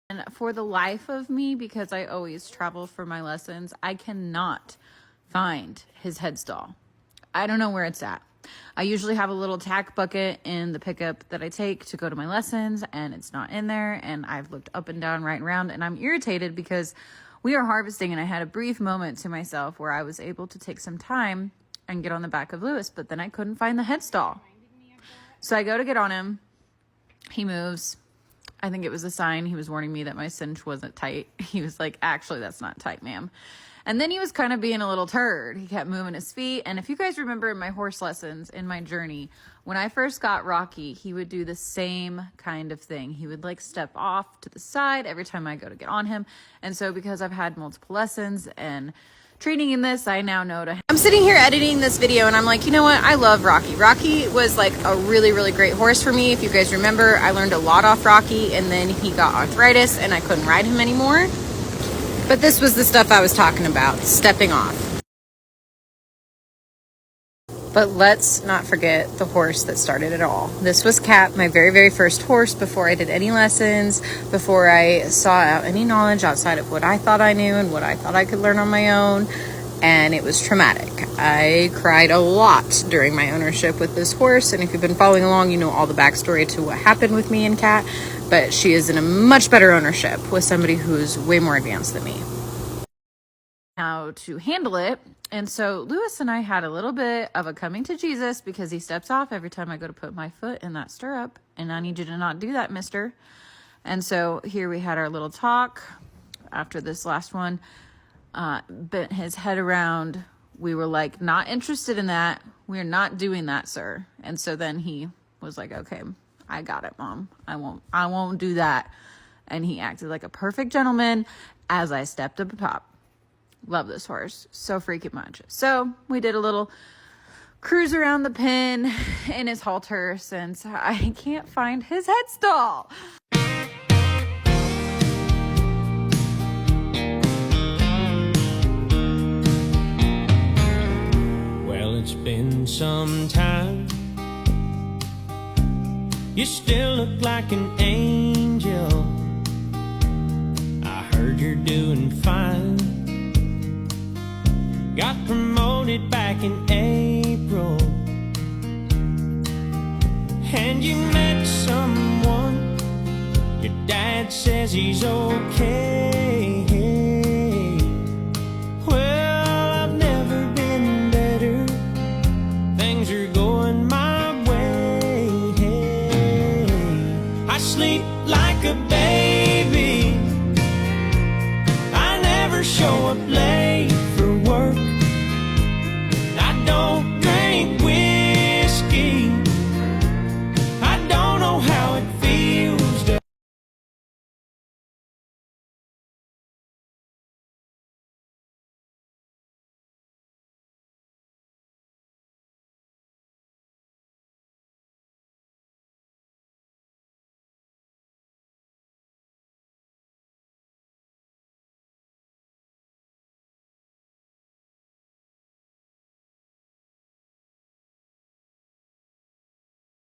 And for the life of me, because I always travel for my lessons, I cannot find his headstall. I don't know where it's at. I usually have a little tack bucket in the pickup that I take to go to my lessons, and it's not in there. And I've looked up and down, right and around, and I'm irritated because we are harvesting, and I had a brief moment to myself where I was able to take some time and get on the back of Lewis, but then I couldn't find the headstall. So I go to get on him. He moves. I think it was a sign. He was warning me that my cinch wasn't tight. He was like, actually, that's not tight, ma'am. And then he was kind of being a little turd. He kept moving his feet. And if you guys remember in my horse lessons, in my journey, when I first got Rocky, he would do the same kind of thing. He would like step off to the side every time I go to get on him. And so because I've had multiple lessons and training in this, I now know to... I'm sitting here editing this video and I'm like, you know what? I love Rocky. Rocky was like a really, really great horse for me. If you guys remember, I learned a lot off Rocky, and then he got arthritis and I couldn't ride him anymore. But this was the stuff I was talking about, stepping off. But let's not forget the horse that started it all. This was Cap, my very, very first horse before I did any lessons, before I sought out any knowledge outside of what I thought I knew and what I thought I could learn on my own. And it was traumatic. I cried a lot during my ownership with this horse. And if you've been following along, you know all the backstory to what happened with me and Kat. But she is in a much better ownership with somebody who's way more advanced than me. How to handle it. And so Lewis and I had a little bit of a coming to Jesus because he steps off every time I go to put my foot in that stirrup. And I need you to not do that, mister. And so here we had our little talk after this last one. Bent his head around. We were like, not interested in that. We're not doing that, sir. And so then he was like, okay, I got it, Mom. I won't do that. And he acted like a perfect gentleman as I stepped up top. Love this horse so freaking much. So we did a little cruise around the pen in his halter since I can't find his headstall. Well, it's been some time. You still look like an angel. I heard you're doing fine. Got promoted back in April, and you met someone. Your dad says he's okay.